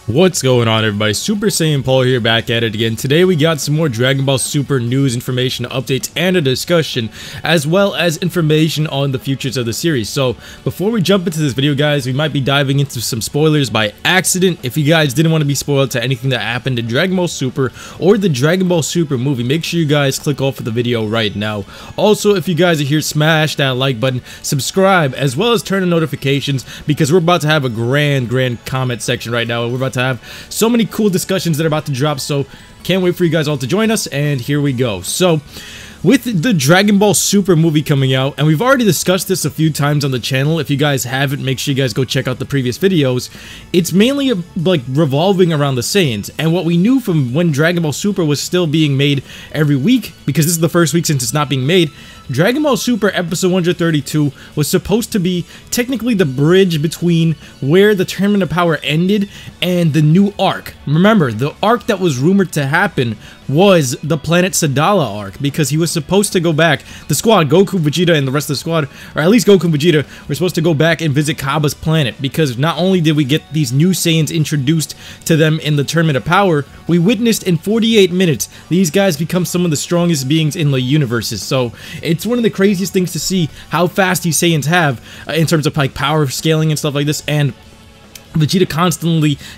What's going on, everybody? Super Saiyan Paul here, back at it again. Today we got some more Dragon Ball Super news, information, updates, and a discussion, as well as information on the futures of the series. So before we jump into this video, guys, we might be diving into some spoilers by accident. If you guys didn't want to be spoiled to anything that happened in Dragon Ball Super or the Dragon Ball Super movie, make sure you guys click off of the video right now. Also, if you guys are here, smash that like button, subscribe, as well as turn on notifications, because we're about to have a grand comment section right now. We're about to have so many cool discussions that are about to drop, so can't wait for you guys all to join us, and here we go. So with the Dragon Ball Super movie coming out, and we've already discussed this a few times on the channel, if you guys haven't, make sure you guys go check out the previous videos. It's mainly like revolving around the Saiyans, and what we knew from when Dragon Ball Super was still being made every week, because this is the first week since it's not being made, Dragon Ball Super episode 132 was supposed to be technically the bridge between where the Tournament of Power ended and the new arc. Remember, the arc that was rumored to happen was the planet Sadala arc, because he was supposed to go back. The squad, Goku, Vegeta, and the rest of the squad, or at least Goku and Vegeta, were supposed to go back and visit Cabba's planet, because not only did we get these new Saiyans introduced to them in the Tournament of Power, we witnessed in 48 minutes these guys become some of the strongest beings in the universes. So it's one of the craziest things to see how fast these Saiyans have in terms of like power scaling and stuff like this, and Vegeta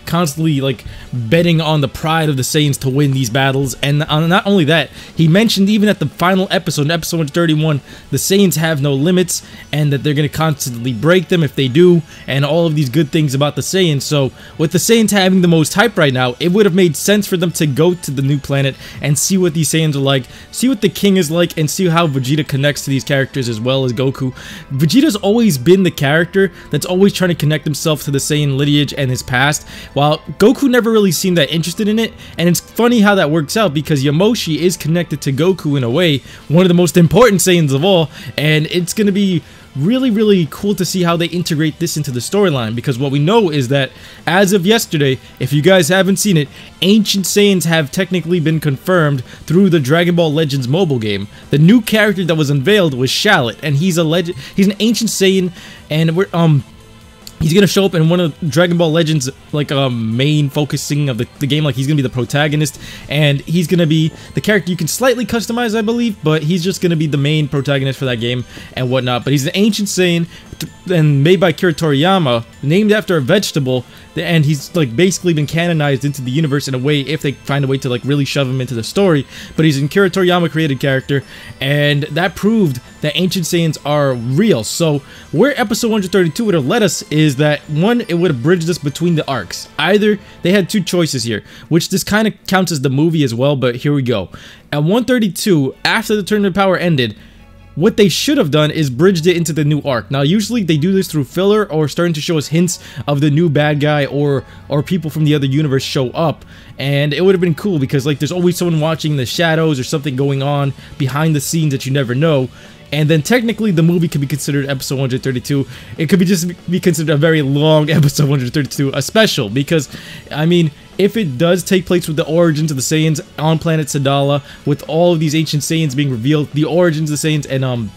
constantly like betting on the pride of the Saiyans to win these battles. And not only that, he mentioned even at the final episode, in episode 131, the Saiyans have no limits and that they're going to constantly break them if they do, and all of these good things about the Saiyans. So with the Saiyans having the most hype right now, it would have made sense for them to go to the new planet and see what these Saiyans are like, see what the King is like, and see how Vegeta connects to these characters as well as Goku. Vegeta's always been the character that's always trying to connect himself to the Saiyan lineage and his past, while Goku never really seemed that interested in it. And it's funny how that works out, because Yamoshi is connected to Goku in a way, one of the most important Saiyans of all, and it's going to be really cool to see how they integrate this into the storyline, because what we know is that as of yesterday, if you guys haven't seen it, Ancient Saiyans have technically been confirmed through the Dragon Ball Legends mobile game. The new character that was unveiled was Shallot, and he's an Ancient Saiyan, and he's gonna show up in one of Dragon Ball Legends, like main focusing of the game. Like, he's gonna be the protagonist, and he's gonna be the character you can slightly customize, I believe, but he's just gonna be the main protagonist for that game and whatnot. But he's an Ancient Saiyan, and made by Akira Toriyama, named after a vegetable, and he's like basically been canonized into the universe in a way, if they find a way to like really shove him into the story. But he's an Akira Toriyama created character, and that proved that Ancient Saiyans are real. So where episode 132 would have led us is that, one, it would have bridged us between the arcs. Either they had two choices here, which this kind of counts as the movie as well, but here we go. At 132, after the Tournament of Power ended, what they should have done is bridged it into the new arc. Now, usually they do this through filler or starting to show us hints of the new bad guy, or people from the other universe show up, and it would have been cool, because like there's always someone watching the shadows or something going on behind the scenes that you never know. And then technically the movie could be considered episode 132. It could be considered a very long episode 132, a special, because I mean, if it does take place with the origins of the Saiyans on planet Sadala, with all of these Ancient Saiyans being revealed, the origins of the Saiyans, and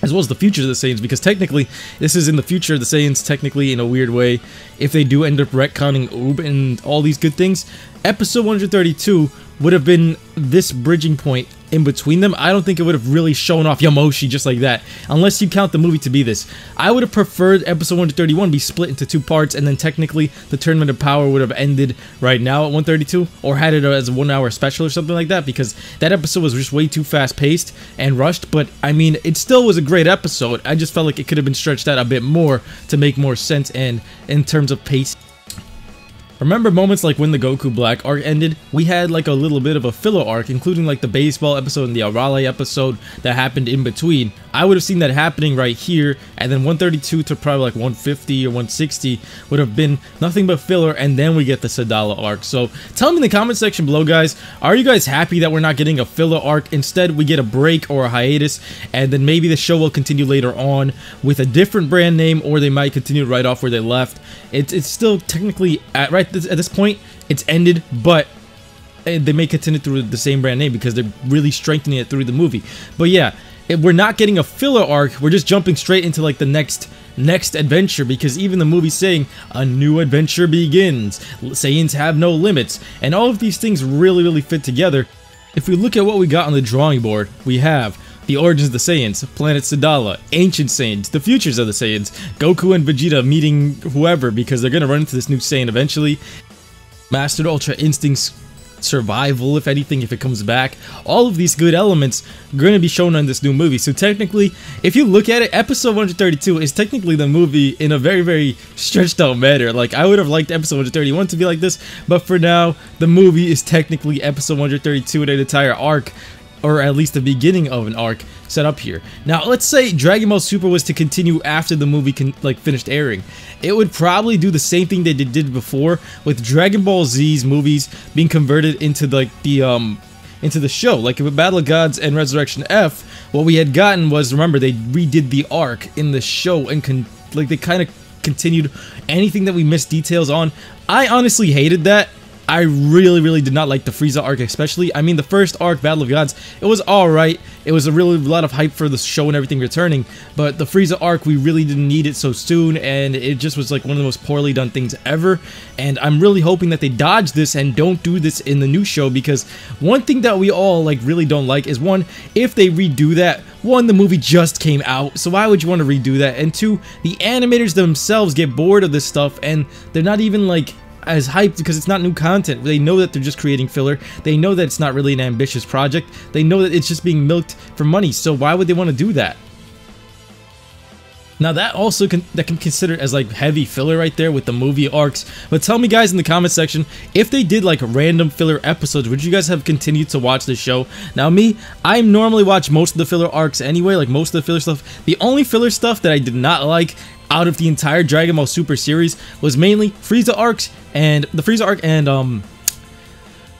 as well as the future of the Saiyans, because technically this is in the future of the Saiyans, technically, in a weird way, if they do end up retconning Oob and all these good things, episode 132 would have been this bridging point in between them. I don't think it would have really shown off Yamoshi just like that, unless you count the movie to be this. I would have preferred episode 131 be split into two parts, and then technically the Tournament of Power would have ended right now at 132, or had it as a 1 hour special or something like that, because that episode was just way too fast paced and rushed. But I mean, it still was a great episode. I just felt like it could have been stretched out a bit more to make more sense, and in terms of pace. Remember moments like when the Goku Black arc ended? We had like a little bit of a filler arc, including like the baseball episode and the Arale episode that happened in between. I would have seen that happening right here, and then 132 to probably like 150 or 160 would have been nothing but filler, and then we get the Sadala arc. So tell me in the comment section below, guys, are you guys happy that we're not getting a filler arc? Instead, we get a break or a hiatus, and then maybe the show will continue later on with a different brand name, or they might continue right off where they left. It's still technically at this point it's ended, but they may continue through the same brand name because they're really strengthening it through the movie. But yeah, we're not getting a filler arc, we're just jumping straight into like the next next adventure, because even the movie's saying a new adventure begins, Saiyans have no limits, and all of these things really fit together. If we look at what we got on the drawing board, we have the origins of the Saiyans, planet Sadala, ancient Saiyans, the futures of the Saiyans, Goku and Vegeta meeting whoever because they're gonna run into this new Saiyan eventually, mastered Ultra Instincts, survival if anything, if it comes back. All of these good elements are going to be shown in this new movie. So technically, if you look at it, episode 132 is technically the movie in a very stretched out manner. Like, I would have liked episode 131 to be like this, but for now, the movie is technically episode 132 in an entire arc, or at least the beginning of an arc set up here. Now, let's say Dragon Ball Super was to continue after the movie finished airing. It would probably do the same thing they did before, with Dragon Ball Z's movies being converted into into the show. Like with Battle of Gods and Resurrection F, what we had gotten was, remember, they redid the arc in the show and they kind of continued anything that we missed details on. I honestly hated that. I really did not like the Frieza arc especially. I mean, the first arc, Battle of Gods, it was alright. It was a lot of hype for the show and everything returning, but the Frieza arc, we really didn't need it so soon, and it just was like one of the most poorly done things ever. And I'm really hoping that they dodge this and don't do this in the new show, because one thing that we all really don't like is, one, if they redo that, one, the movie just came out, so why would you want to redo that? And two, the animators themselves get bored of this stuff, and they're not even as hyped because it's not new content. They know that they're just creating filler. They know that it's not really an ambitious project. They know that it's just being milked for money, so why would they want to do that? Now that also can be considered as heavy filler right there with the movie arcs. But tell me guys in the comment section, if they did random filler episodes, would you guys have continued to watch the show? Now me, I normally watch most of the filler arcs anyway, most of the filler stuff. The only filler stuff that I did not like out of the entire Dragon Ball Super series was mainly Frieza arcs and the Frieza arc and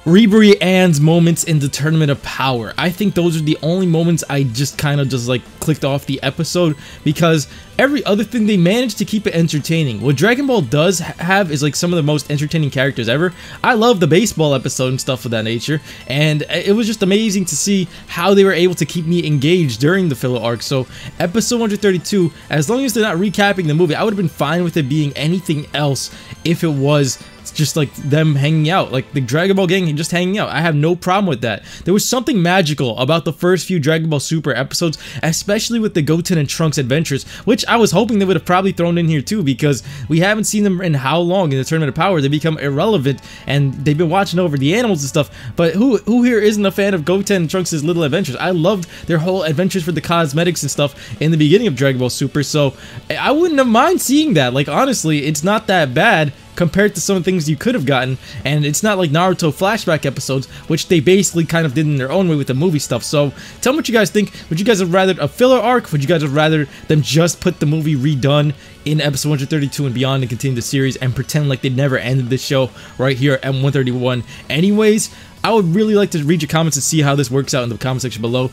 Ribery Ann's moments in the Tournament of Power. I think those are the only moments I just clicked off the episode, because every other thing they managed to keep it entertaining. What Dragon Ball does have is some of the most entertaining characters ever. I love the baseball episode and stuff of that nature, and it was just amazing to see how they were able to keep me engaged during the filler arc. So episode 132, as long as they're not recapping the movie, I would have been fine with it being anything else if it was just them hanging out, the Dragon Ball gang just hanging out. I have no problem with that. There was something magical about the first few Dragon Ball Super episodes, especially with the Goten and Trunks adventures, which I was hoping they would have probably thrown in here too, because we haven't seen them in how long in the Tournament of Power. They become irrelevant, and they've been watching over the animals and stuff. But who here isn't a fan of Goten and Trunks' little adventures? I loved their whole adventures for the cosmetics and stuff in the beginning of Dragon Ball Super, so I wouldn't have mind seeing that. Honestly, it's not that bad compared to some of the things you could have gotten, and it's not like Naruto flashback episodes, which they basically kind of did in their own way with the movie stuff. So tell me what you guys think. Would you guys have rather a filler arc? Would you guys have rather them just put the movie redone in episode 132 and beyond and continue the series and pretend like they never ended this show right here at 131 anyways? I would really like to read your comments and see how this works out in the comment section below.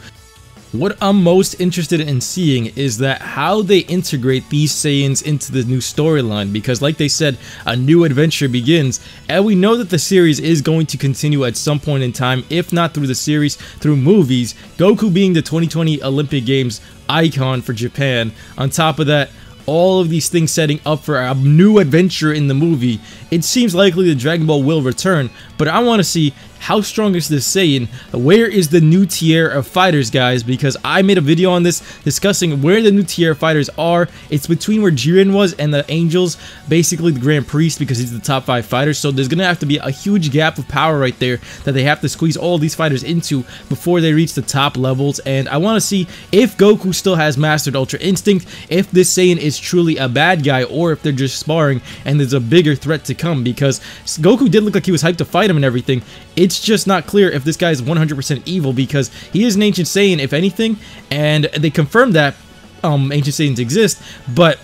What I'm most interested in seeing is that how they integrate these Saiyans into the new storyline, because like they said, a new adventure begins, and we know that the series is going to continue at some point in time, if not through the series, through movies, Goku being the 2020 Olympic Games icon for Japan. On top of that, all of these things setting up for a new adventure in the movie, it seems likely that Dragon Ball will return, but I want to see how strong is this Saiyan? Where is the new tier of fighters, guys? Because I made a video on this discussing where the new tier of fighters are. It's between where Jiren was and the Angels, basically the Grand Priest, because he's the top 5 fighters. So there's going to have to be a huge gap of power right there that they have to squeeze all these fighters into before they reach the top levels. And I want to see if Goku still has mastered Ultra Instinct, if this Saiyan is truly a bad guy, or if they're just sparring and there's a bigger threat to come, because Goku did look like he was hyped to fight him and everything. It's just not clear if this guy is 100% evil, because he is an Ancient Saiyan, if anything, and they confirmed that Ancient Saiyans exist, but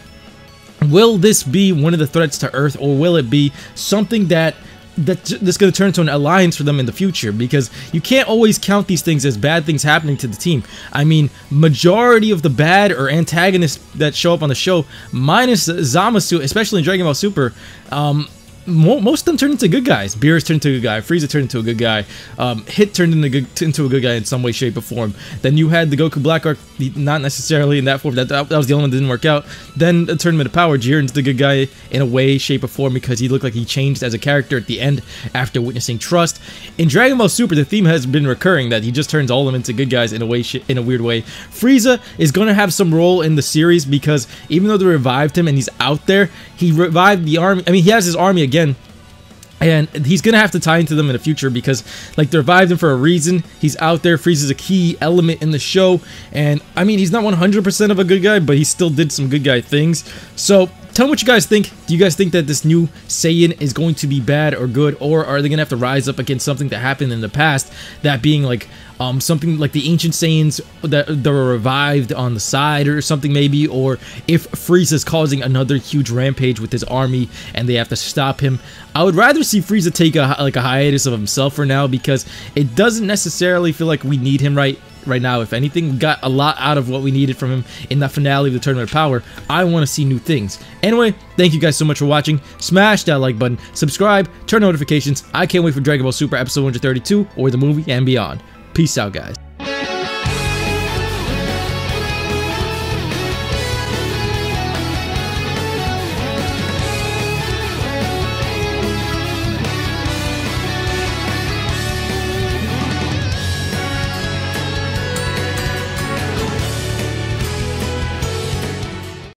will this be one of the threats to Earth, or will it be something that's going to turn into an alliance for them in the future? Because you can't always count these things as bad things happening to the team. I mean, majority of the bad or antagonists that show up on the show, minus Zamasu, especially in Dragon Ball Super, most of them turned into good guys. Beerus turned into a good guy. Frieza turned into a good guy. Hit turned into a good guy in some way, shape, or form. Then you had the Goku Black arc, not necessarily in that form. That was the only one that didn't work out. Then the Tournament of Power, Jiren's the good guy in a way, shape, or form because he looked like he changed as a character at the end after witnessing Trust. In Dragon Ball Super, the theme has been recurring that he just turns all of them into good guys in a weird way. Frieza is going to have some role in the series because even though they revived him and he's out there, he revived the army. I mean, he has his army again, and he's gonna have to tie into them in the future because, like, they revived him for a reason. He's out there. Frieza's a key element in the show, and I mean, he's not 100% of a good guy, but he still did some good guy things. So tell me what you guys think. Do you guys think that this new Saiyan is going to be bad or good, or are they gonna have to rise up against something that happened in the past, that being like something like the ancient Saiyans that were revived on the side or something maybe, or if Frieza's causing another huge rampage with his army and they have to stop him? I would rather see Frieza take a hiatus of himself for now because it doesn't necessarily feel like we need him right now. If anything, we got a lot out of what we needed from him in that finale of the Tournament of Power. I want to see new things. Anyway, thank you guys so much for watching. Smash that like button, subscribe, turn notifications. I can't wait for Dragon Ball Super episode 132 or the movie and beyond. Peace out, guys.